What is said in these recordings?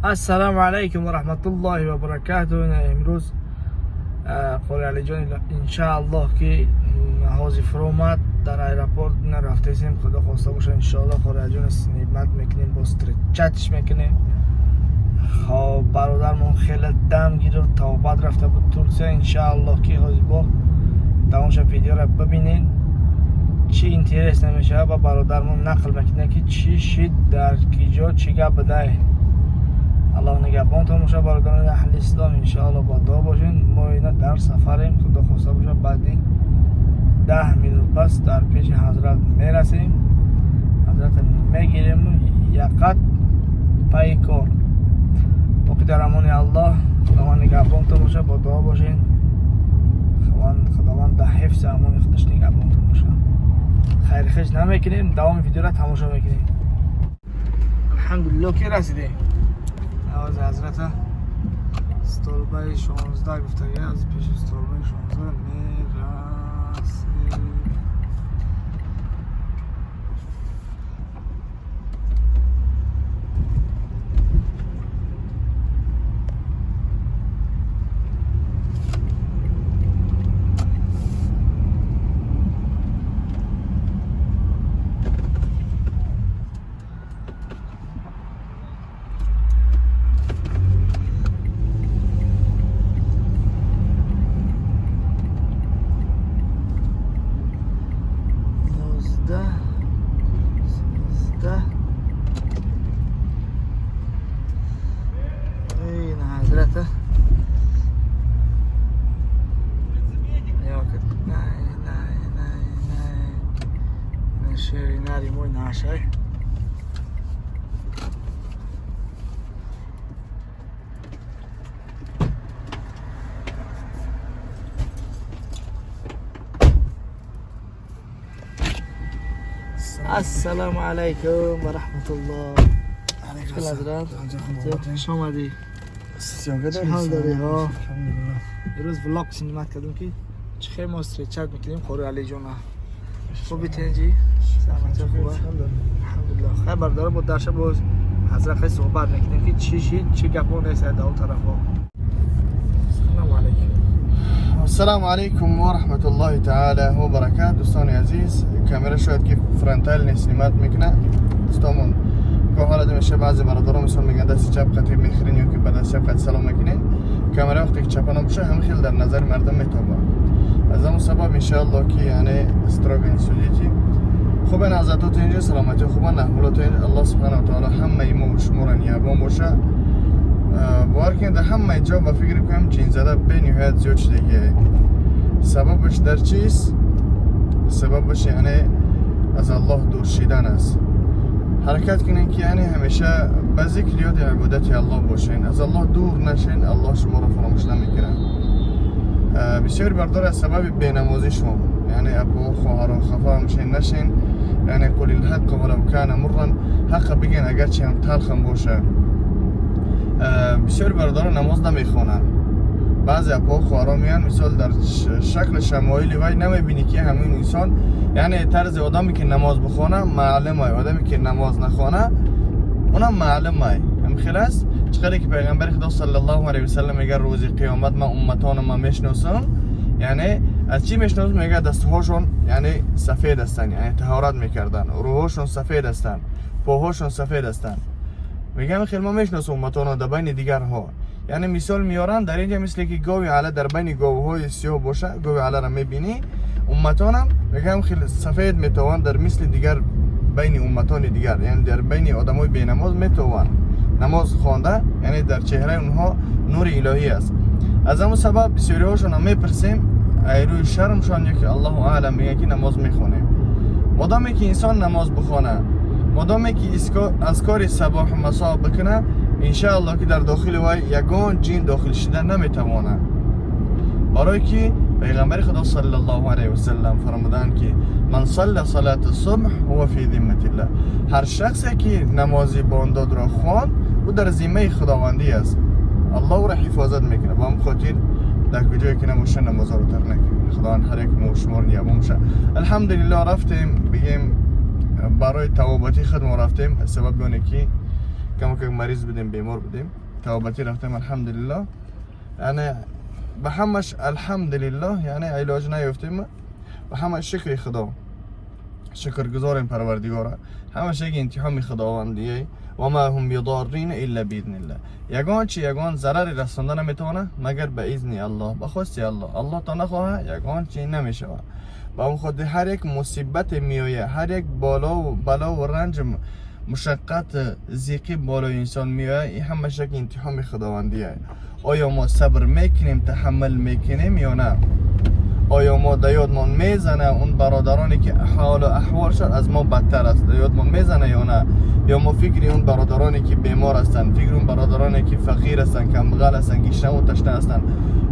السلام علیکم و رحمت الله و برکاته. امروز قول علی جان انشاءالله که حاضی فرومت در ایرپورت رفته سیم. خدا خواسته باشه انشاءالله قول علی جان سنیمت میکنیم، با چتش میکنیم. خب برادرمون خیلی دم گیرد تا بعد رفته بود ترکیه. انشاءالله که حاضی با تماشا ویدیو را ببینین چی اینترس نمیشه و برادرمون نقل میکنه که چی شید در کیجا چی گپ بده. الله نگهبان تماشا برادران اهل اسلام انشاءالله با دعا باشین. ما اینا در سفریم، خدا خواسته باشه بعدی 10 مینوت پس در پیش حضرت میرسیم. حضرت میگیریم یقت پای کار. باقی در امان الله. خداوند نگهبان تماشا با دعا باشین. خداوند در حفظ امان خودش نگهبان تماشا. خیر خیش نمیکنیم، دوام ویدیو را تماشا میکنیم. الحمدلله که رسیدیم. از حضرت استوربای 16 گفته از پیش استوربای 16 میرسیم. شیریناری موی ناشای السلام علیکم و رحمت الله. شکل حضرت خوش آمدی. چه حال داری ها؟ روز ولاگ سینمات کردیم که چه خیلی ما استریچت میکنیم خوری علی جانا. خوبی تنجی؟ سلامت خوبه؟ الحمدلله. خیلی برداره بود درشه باز حضرت خیلی صحبت میکنیم که چی شید چی گپا نیست در اون طرف ها. السلام علیکم. السلام علیکم و رحمت الله تعالی و برکاته. دوستان عزیز، کامera شاید که فرانتال نسیمت میکنه. دوستامون که حالا دمیشه بعضی برادران مثلا میگن دست چپ قطعی میخرین یا که به دست چپ قطعی سلام میکنین. کامera وقتی که چپانه باشه همه خیلی در نظر مردم میتابه. از همون سبب انشاءالله که یعنی استراگین سولیتی خوبه نازاتو اینجا سلامتی خوبه نحولاتو الله سبحانه و تعالی همه ما شمورن نیابان باشه. وارکن در همه جا با فکر کنم جین زده به نهایت زیاد شدگیه. سببش در چیست؟ سببش یعنی از الله دور شیدن است. حرکت کنین که یعنی همیشه به ذکر یاد عبادت الله باشین، از الله دور نشین، الله شما رو فراموش نمیکنه. بسیار بردار از سبب بینمازی شما، یعنی ابو خواهر و خفا میشین نشین. یعنی قول الحق ولو کان مرا، حق بگین اگرچه هم تلخ هم باشه. بسیار بردار نماز نمیخونن. بعضی ابو خواهر میان مثال در شکل شمایلی وای نمیبینی که همین انسان یعنی طرز آدمی که نماز بخونه معلمه، آدمی که نماز نخونه اونم معلمه. هم خلاص چقدر که پیغمبر خدا صلی الله علیه و سلم میگه روز قیامت من امتان ما میشناسم، یعنی از چی میشناسم؟ میگه دستهاشون یعنی سفید هستن، یعنی طهارت میکردن، روحشون سفید هستن، پاهاشون سفید هستن. میگم خیلی ما میشناسم امتان در بین دیگرها. یعنی مثال میارن در اینجا مثل که گاوی علا در بین گاوهای سیاه باشه، گاوی علا را میبینی، امتانم میگم خیلی سفید میتوان در مثل دیگر بین امتان دیگر، یعنی در بین آدمای بینماز میتوان نماز خوانده، یعنی در چهره اونها نور الهی است. از همون سبب بسیاری هاشون هم میپرسیم ایروی شرمشان یکی الله اعلم میگه که نماز میخونه. مادامی که انسان نماز بخونه، مادامی که اذکار صباح و مسا بکنه، انشاءالله که در داخل وی یگان جین داخل شده نمیتوانه. برای که پیغمبر خدا صلی الله علیه و سلم فرمودن که من صلی صلات الصبح هو فی ذمه الله. هر شخصی که نماز بامداد را خوان او در ذمه خداوندی است، الله او را حفاظت میکنه. با هم خاطر در کجایی که نموشه نماز رو تر نکنیم. خداوند هر یک ما شمار نیابون شه. الحمدلله رفتیم بگیم برای توابتی خود ما رفتیم. سبب اونه که کم که مریض بدیم بیمار بدیم توبتی رفتیم الحمدلله یعنی به همش الحمدلله یعنی علاج نیافتیم و همش شکر خدا شکر گزاریم پروردگار همش یک انتخاب خداوندیه و ما هم بضارین الا باذن الله یگان ضرر رساندن نمیتونه مگر به اذن الله به خواست الله تا نخواه یگان چی نمیشه با اون خود هر یک مصیبت میایه هر یک بلا و رنج مشقت زیقی بالای انسان میایه این همش یک انتخاب خداوندیه آیا ما صبر میکنیم تحمل میکنیم یا نه آیا ما دیادمان میزنه اون برادرانی که حال و احوالشان از ما بدتر است دیادمان میزنه یا نه یا ما فکری اون برادرانی که بیمار هستند فکر اون برادرانی که فقیر هستند کمبغل هستند گشنه و تشنه هستند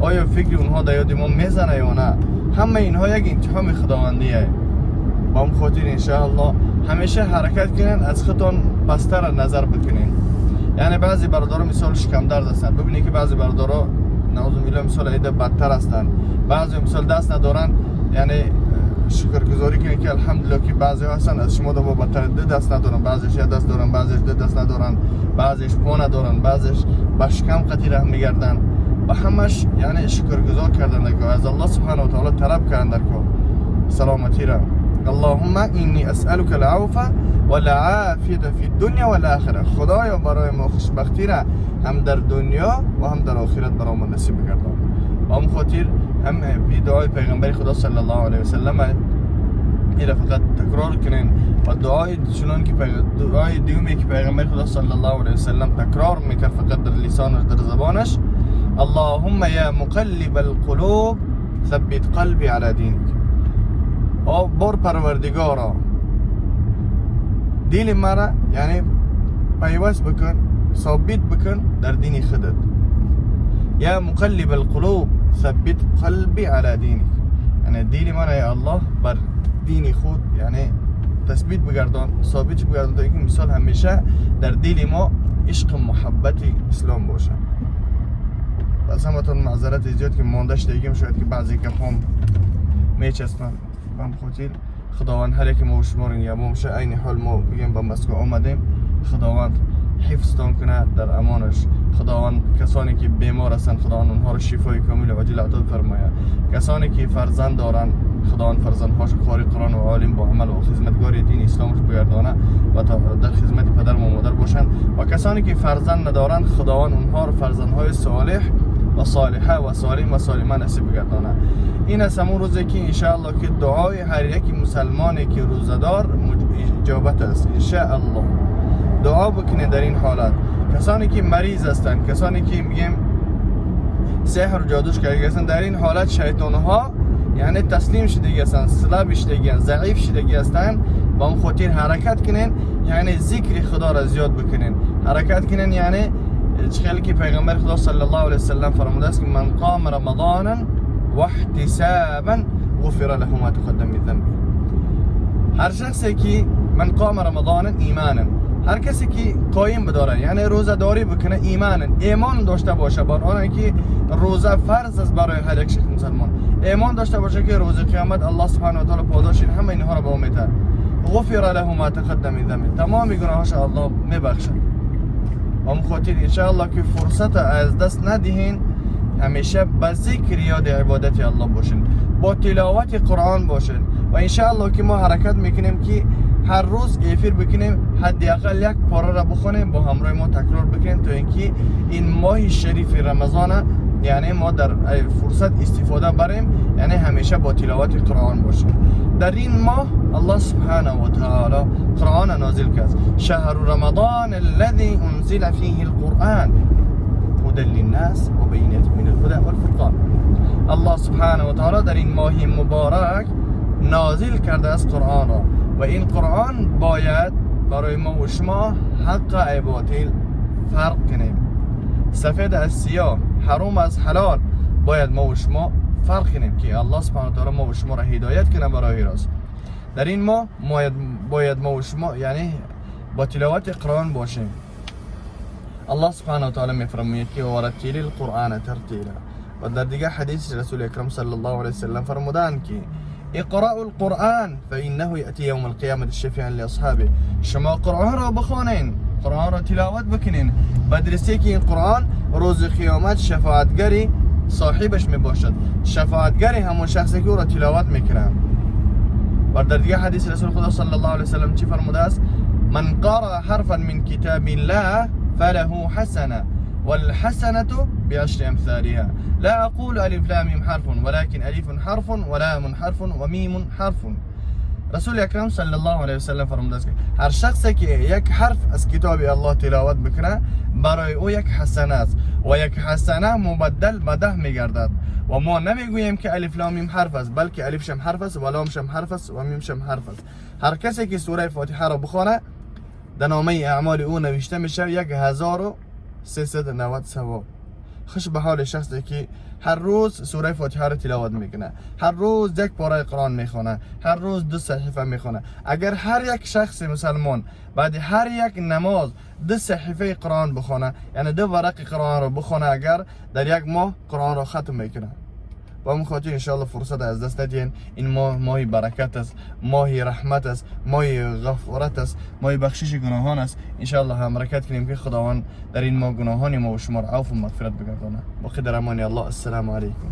آیا فکری اونها دیاد ما میزنه یا نه همه اینها یک انتخاب خداوندیه با اون خاطر انشاءالله همیشه حرکت کنین از خودتون پستر نظر بکنین یعنی بعضی برادرها مثال شکم درد هستند ببینید که بعضی برادرها نعوذ بالله مثال ایده بدتر هستند بعضی مثال دست ندارن یعنی شکرگزاری کنید که الحمدلله که بعضی هستن از شما دو بدتر دست ندارن بعضیش دست دارن بعضیش دست ندارن بعضیش پا ندارن بعضیش با شکم قطعی رحم میگردن و همش یعنی شکرگزار کردن که از الله سبحانه و تعالی طلب کردن که سلامتی را اللهم اینی اسألک العفو والعافیت فی الدنیا والآخره خدایا برای ما خوشبختی را هم در دنیا و هم در آخرت برای ما نصیب گردان و هم خاطر هم بی دعای پیغمبر خدا صلی الله علیه و سلم این فقط تکرار کنین و دعای چنان که دعای دیومی که پیغمبر خدا صلی الله علیه و سلم تکرار میکرد فقط در لسانش در زبانش اللهم یا مقلب القلوب ثبت قلبی علی دینک او بر پروردگارا دل مرا یعنی پیوست بکن ثابت بکن در دین خودت یا مقلب القلوب ثبت قلبی علی دینک یعنی دل مرا یا الله بر دین خود یعنی تثبیت بگردان ثابت بگردان تا اینکه مثال همیشه در دل ما عشق محبت اسلام باشه بس همتون معذرت زیاد که ماندش دیگه شاید که بعضی کفام میچسبن بهم خاطر خداوند هر یک ما و شما رو نگهبانشه عین حال ما بگیم به مسکو آمدیم خداوند حفظتان کنه در امانش خداوند کسانی که بیمار هستند خداوند اونها رو شفای کامل و عاجل عطا فرماید کسانی که فرزند دارن خداوند فرزندهاش قاری قرآن و عالم با عمل و خدمتگار دین اسلامش بگردانه و در خدمت پدر و مادر باشن و کسانی که فرزند ندارن خداوند اونها رو فرزندهای صالح و صالحه و سالم و سالمه نصیب بگردانه این است همون روزی که انشاءالله که دعای هر یک مسلمانی که روزدار اجابت است انشاءالله دعا بکنه در این حالت کسانی که مریض هستند کسانی که میگیم سحر و جادوش کرده هستند در این حالت شیطان ها یعنی تسلیم شدگی هستند سلب شدگی هستند ضعیف شدگی هستند با اون خاطر حرکت کنین یعنی ذکر خدا را زیاد بکنین حرکت کنین یعنی خیلی که پیغمبر خدا صلی الله علیه وسلم فرموده است که من قام رمضانا واحتسابا غفر له ما تقدم من ذنبه هر شخصی که من قام رمضانا ایمانا هر کسی که قایم بداره یعنی روزه داری بکنه ایمان داشته باشه بر آنه که روزه فرض است برای هر یک شخص مسلمان ایمان داشته باشه که روز قیامت الله سبحانه و تعالی پاداش همه اینها را به او میده غفر له ما تقدم من ذنبه تمام گناهاش الله میبخشه هم خاطر انشاءالله که فرصت از دست ندهین همیشه به ذکر یاد عبادت الله باشین با تلاوت قرآن باشین و انشاءالله که ما حرکت میکنیم که هر روز افیر بکنیم حداقل یک پاره را بخونیم با همراه ما تکرار بکنیم تا اینکه این ماه شریف رمضان یعنی ما در فرصت استفاده بریم یعنی همیشه با تلاوت قرآن باشیم در این ماه الله سبحانه و تعالی قرآن نازل کرد شهر رمضان الذي انزل فيه القرآن هدى للناس و بینات من الهدى والفرقان الله سبحانه و تعالی در این ماه مبارک نازل کرده است قرآن را و این قرآن باید برای ما و شما حق ای باطل فرق کنیم سفید از سیاه حرام از حلال باید ما و شما فرق کنیم که الله سبحانه و تعالی ما و شما را هدایت کنه برای راست در این ما باید ما و شما یعنی با تلاوت قرآن باشیم الله سبحانه و تعالی میفرماید که ورتل القرآن ترتیلا و در دیگه حدیث رسول اکرم صلی الله علیه وسلم فرمودند که اقرأوا القرآن فإنه يأتي يوم القيامة شفيعا لأصحابه شما قرآن را بخوانین قرآن را تلاوت بکنین. بدرسته که این قرآن روز قیامت شفاعتگری صاحبش می باشد، شفاعتگری همون شخصی که او را تلاوت میکنه. و در دیگه حدیث رسول خدا صلی الله علیه وسلم چی فرموده است؟ من قرأ حرفا من کتاب الله فله حسنه والحسنة بعشر أمثالها لا أقول ألف لام ميم حرف ولكن ألف حرف ولام حرف وميم حرف. رسول اکرم صلی الله علیه وسلم فرموده است که هر شخصی که یک حرف از کتاب الله تلاوت بکنه برای او یک حسنه است و یک حسنه مبدل به 10 میگردد. و ما نمیگوییم که الف لام میم حرف است، بلکه الف شم حرف است و لام شم حرف است و میم شم حرف است. هر کسی که سوره فاتحه را بخونه در نامه اعمال او نوشته میشه 1390 ثواب. خوش به حال شخصی که هر روز سوره فاتحه را تلاوت میکنه، هر روز یک پاره قرآن میخونه، هر روز 2 صحیفه میخونه. اگر هر یک شخص مسلمان بعد هر یک نماز 2 صحیفه قرآن بخونه، یعنی 2 ورق قرآن را بخونه، اگر در یک ماه قرآن را ختم میکنه. با همین خاطر انشاءالله فرصت از دست ندین. این ماه ماهی برکت است، ماهی رحمت است، ماهی غفرت است، ماهی بخشش گناهان است. انشاءالله هم حرکت کنیم که خداوند در این ماه گناهان ما و شما را عفو و مغفرت بگردانه. با قدر امان الله. السلام علیکم.